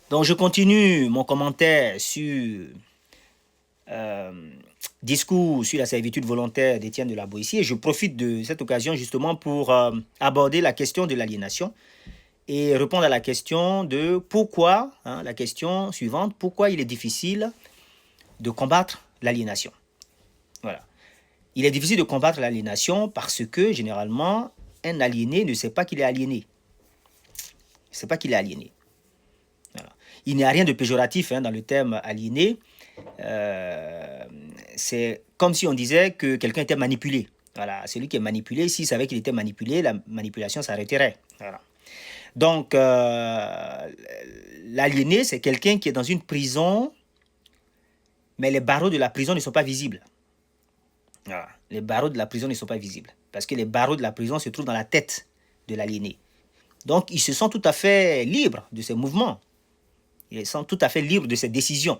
Donc, je continue mon commentaire sur euh, discours sur la servitude volontaire d'Étienne de la Boétie et je profite de cette occasion justement pour aborder la question de l'aliénation et répondre à la question de pourquoi, hein, la question suivante, pourquoi il est difficile de combattre l'aliénation. Voilà. Il est difficile de combattre l'aliénation parce que généralement, un aliéné ne sait pas qu'il est aliéné. Il ne sait pas qu'il est aliéné. Voilà. Il n'y a rien de péjoratif dans le terme aliéné. C'est comme si on disait que quelqu'un était manipulé. Voilà, celui qui est manipulé, s'il savait qu'il était manipulé, la manipulation s'arrêterait. Voilà. Donc, l'aliéné, c'est quelqu'un qui est dans une prison, mais les barreaux de la prison ne sont pas visibles. Voilà. Les barreaux de la prison ne sont pas visibles. Parce que les barreaux de la prison se trouvent dans la tête de l'aliéné. Donc, il se sent tout à fait libre de ses mouvements. Il se sent tout à fait libre de ses décisions.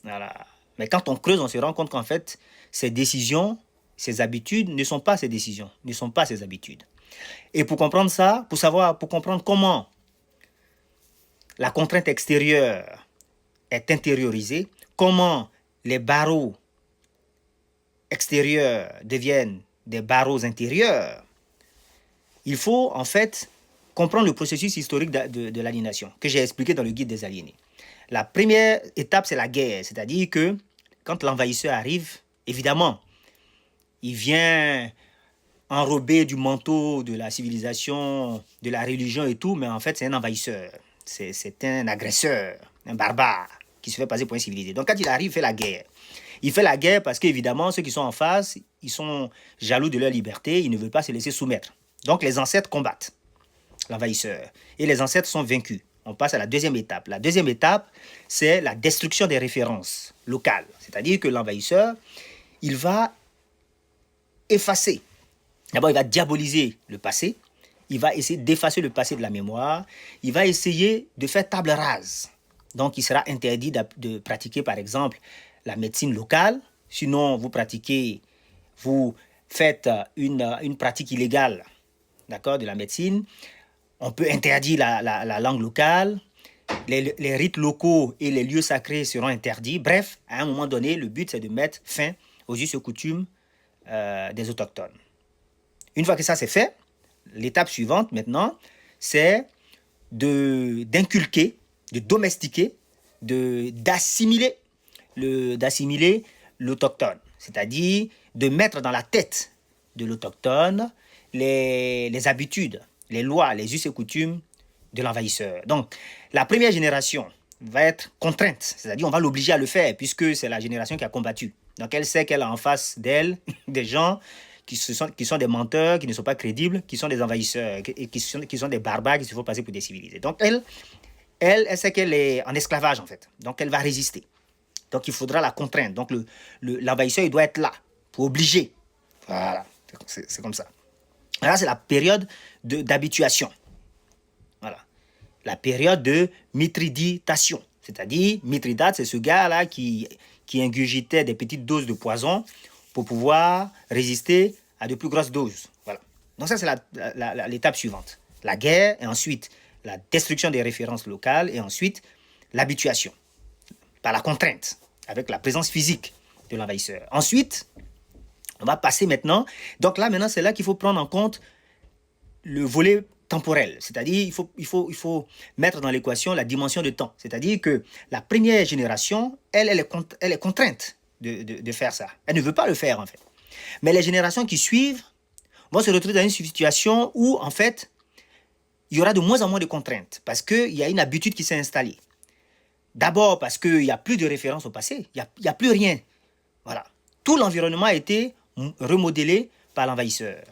Voilà. Mais quand on creuse, on se rend compte qu'en fait, ces décisions, ces habitudes ne sont pas ses décisions, ne sont pas ses habitudes. Et pour comprendre ça, pour comprendre comment la contrainte extérieure est intériorisée, comment les barreaux extérieurs deviennent des barreaux intérieurs, il faut en fait comprendre le processus historique de l'aliénation que j'ai expliqué dans le guide des aliénés. La première étape, c'est la guerre, c'est-à-dire que quand l'envahisseur arrive, évidemment, il vient enrobé du manteau de la civilisation, de la religion et tout, mais en fait, c'est un envahisseur. C'est un agresseur, un barbare qui se fait passer pour un civilisé. Donc, quand il arrive, il fait la guerre. Il fait la guerre parce qu'évidemment, ceux qui sont en face, ils sont jaloux de leur liberté, ils ne veulent pas se laisser soumettre. Donc, les ancêtres combattent l'envahisseur et les ancêtres sont vaincus. On passe à la deuxième étape. La deuxième étape, c'est la destruction des références locales. C'est-à-dire que l'envahisseur, il va effacer. D'abord, il va diaboliser le passé. Il va essayer d'effacer le passé de la mémoire. Il va essayer de faire table rase. Donc, il sera interdit de pratiquer, par exemple, la médecine locale. Sinon, vous faites une pratique illégale, d'accord, de la médecine. On peut interdire la langue locale. Les rites locaux et les lieux sacrés seront interdits. Bref, à un moment donné, le but, c'est de mettre fin aux us et coutumes des autochtones. Une fois que ça c'est fait, l'étape suivante maintenant, c'est d'inculquer, de domestiquer, d'assimiler l'autochtone. C'est-à-dire de mettre dans la tête de l'autochtone les habitudes, les lois, les us et coutumes de l'envahisseur. Donc, la première génération va être contrainte, c'est-à-dire on va l'obliger à le faire puisque c'est la génération qui a combattu. Donc, elle sait qu'elle a en face d'elle des gens qui sont des menteurs, qui ne sont pas crédibles, qui sont des envahisseurs, qui sont des barbares qui se font passer pour des civilisés. Donc, elle sait qu'elle est en esclavage, en fait. Donc, elle va résister. Donc, il faudra la contraindre. Donc, l'envahisseur, il doit être là pour obliger. Voilà, c'est comme ça. Là, c'est la période d'habituation. Voilà. La période de mithriditation. C'est-à-dire, Mithridate, c'est ce gars-là qui ingurgitait des petites doses de poison pour pouvoir résister à de plus grosses doses. Voilà. Donc ça, c'est l'étape suivante. La guerre, et ensuite la destruction des références locales, et ensuite l'habituation, par la contrainte, avec la présence physique de l'envahisseur. Ensuite, on va passer maintenant, donc là, maintenant, c'est là qu'il faut prendre en compte le volet temporel, c'est-à-dire il faut mettre dans l'équation la dimension de temps, c'est-à-dire que la première génération, elle est contrainte de faire ça. Elle ne veut pas le faire, en fait. Mais les générations qui suivent vont se retrouver dans une situation où, en fait, il y aura de moins en moins de contraintes parce qu'il y a une habitude qui s'est installée. D'abord parce qu'il n'y a plus de référence au passé, il n'y a plus rien. Voilà. Tout l'environnement a été remodelé par l'envahisseur.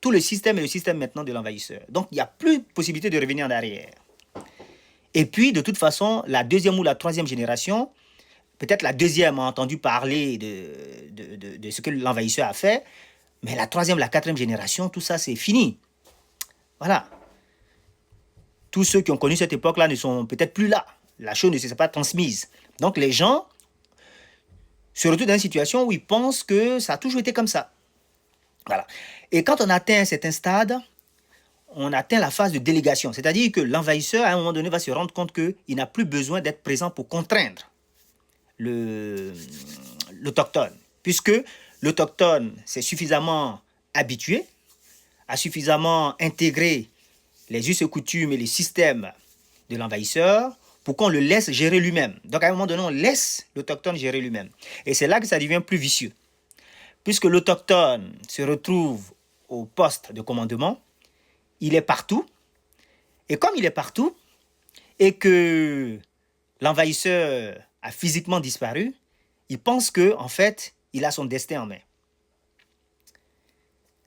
Tout le système est le système maintenant de l'envahisseur. Donc, il n'y a plus de possibilité de revenir en arrière. Et puis, de toute façon, la deuxième ou la troisième génération, peut-être la deuxième a entendu parler de ce que l'envahisseur a fait, mais la troisième, la quatrième génération, tout ça, c'est fini. Voilà. Tous ceux qui ont connu cette époque-là ne sont peut-être plus là. La chose ne s'est pas transmise. Donc, les gens se retrouvent dans une situation où ils pensent que ça a toujours été comme ça. Voilà. Et quand on atteint un certain stade, on atteint la phase de délégation. C'est-à-dire que l'envahisseur, à un moment donné, va se rendre compte qu'il n'a plus besoin d'être présent pour contraindre l'autochtone. Puisque l'autochtone s'est suffisamment habitué, a suffisamment intégré les us et coutumes et les systèmes de l'envahisseur pour qu'on le laisse gérer lui-même. Donc à un moment donné, on laisse l'autochtone gérer lui-même. Et c'est là que ça devient plus vicieux. Puisque l'autochtone se retrouve au poste de commandement, il est partout. Et comme il est partout, et que l'envahisseur a physiquement disparu, il pense que, en fait, il a son destin en main.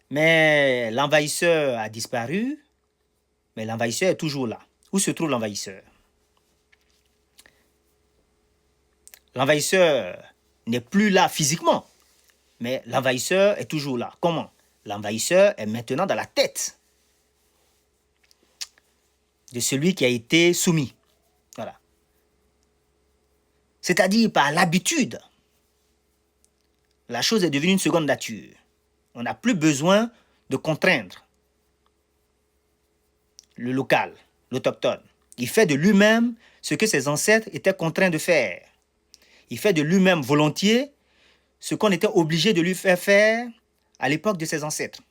Mais l'envahisseur a disparu, mais l'envahisseur est toujours là. Où se trouve l'envahisseur? L'envahisseur n'est plus là physiquement, mais l'envahisseur est toujours là. Comment? L'envahisseur est maintenant dans la tête de celui qui a été soumis. Voilà. C'est-à-dire par l'habitude. La chose est devenue une seconde nature. On n'a plus besoin de contraindre le local, l'autochtone. Il fait de lui-même ce que ses ancêtres étaient contraints de faire. Il fait de lui-même volontiers ce qu'on était obligé de lui faire faire à l'époque de ses ancêtres.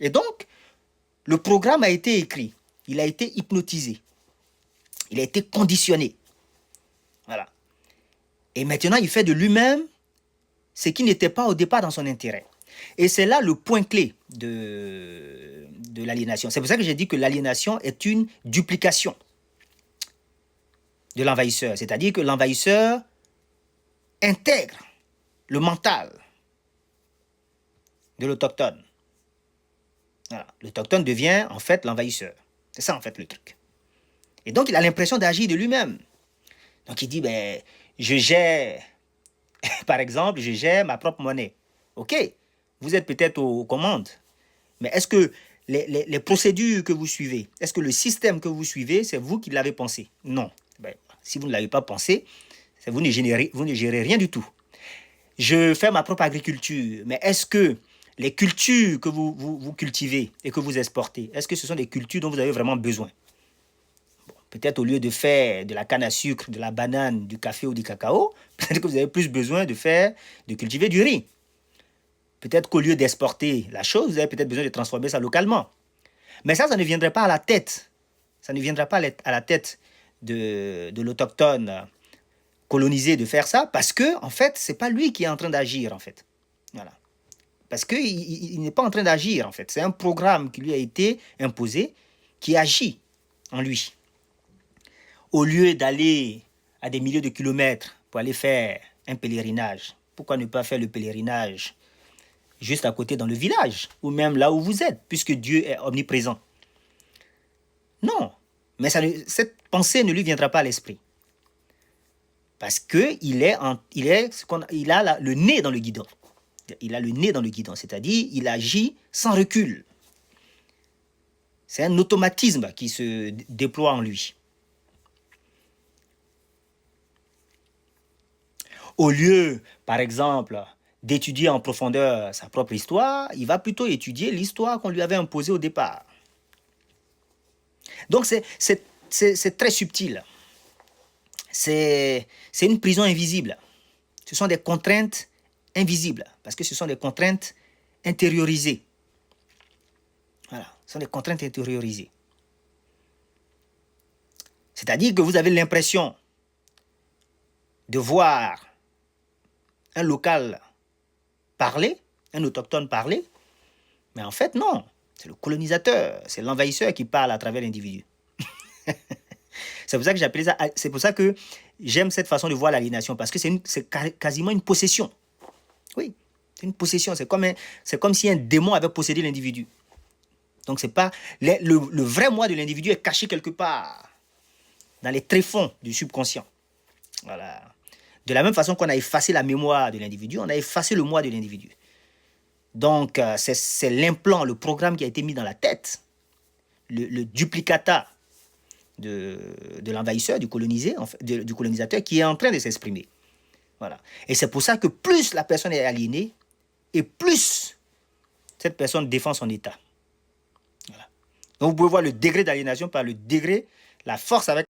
Et donc, le programme a été écrit. Il a été hypnotisé. Il a été conditionné. Voilà. Et maintenant, il fait de lui-même ce qui n'était pas au départ dans son intérêt. Et c'est là le point clé de l'aliénation. C'est pour ça que j'ai dit que l'aliénation est une duplication de l'envahisseur. C'est-à-dire que l'envahisseur intègre le mental de l'autochtone. Voilà. L'autochtone devient en fait l'envahisseur. C'est ça en fait le truc. Et donc il a l'impression d'agir de lui-même. Donc il dit, ben, je gère, par exemple, je gère ma propre monnaie. Ok, vous êtes peut-être aux commandes, mais est-ce que les procédures que vous suivez, est-ce que le système que vous suivez, c'est vous qui l'avez pensé? Non. Ben, si vous ne l'avez pas pensé, vous ne gérez rien du tout. Je fais ma propre agriculture, mais est-ce que les cultures que vous cultivez et que vous exportez, est-ce que ce sont des cultures dont vous avez vraiment besoin? Bon, peut-être au lieu de faire de la canne à sucre, de la banane, du café ou du cacao, peut-être que vous avez plus besoin de cultiver du riz. Peut-être qu'au lieu d'exporter la chose, vous avez peut-être besoin de transformer ça localement. Mais ça ne viendrait pas à la tête. Ça ne viendra pas à la tête de l'autochtone colonisé de faire ça parce que, en fait, c'est pas lui qui est en train d'agir, en fait. Voilà. Parce qu'il n'est pas en train d'agir, en fait. C'est un programme qui lui a été imposé, qui agit en lui. Au lieu d'aller à des milliers de kilomètres pour aller faire un pèlerinage, pourquoi ne pas faire le pèlerinage juste à côté dans le village, ou même là où vous êtes, puisque Dieu est omniprésent? Non, mais cette pensée ne lui viendra pas à l'esprit. Parce qu'il a le nez dans le guidon. Il a le nez dans le guidon, c'est-à-dire il agit sans recul. C'est un automatisme qui se déploie en lui. Au lieu, par exemple, d'étudier en profondeur sa propre histoire, il va plutôt étudier l'histoire qu'on lui avait imposée au départ. Donc c'est très subtil. C'est une prison invisible. Ce sont des contraintes invisibles, parce que ce sont des contraintes intériorisées. Voilà, ce sont des contraintes intériorisées. C'est-à-dire que vous avez l'impression de voir un local parler, un autochtone parler, mais en fait non, c'est le colonisateur, c'est l'envahisseur qui parle à travers l'individu. C'est pour ça que j'appelle ça, c'est pour ça que j'aime cette façon de voir l'aliénation, parce que c'est quasiment une possession. Oui, c'est une possession, c'est comme si un démon avait possédé l'individu. Donc c'est pas le vrai moi de l'individu est caché quelque part dans les tréfonds du subconscient. Voilà. De la même façon qu'on a effacé la mémoire de l'individu, on a effacé le moi de l'individu. Donc c'est l'implant, le programme qui a été mis dans la tête, le duplicata de l'envahisseur, du colonisateur qui est en train de s'exprimer. Voilà. Et c'est pour ça que plus la personne est aliénée, et plus cette personne défend son état. Voilà. Donc, vous pouvez voir le degré d'aliénation par le degré, la force avec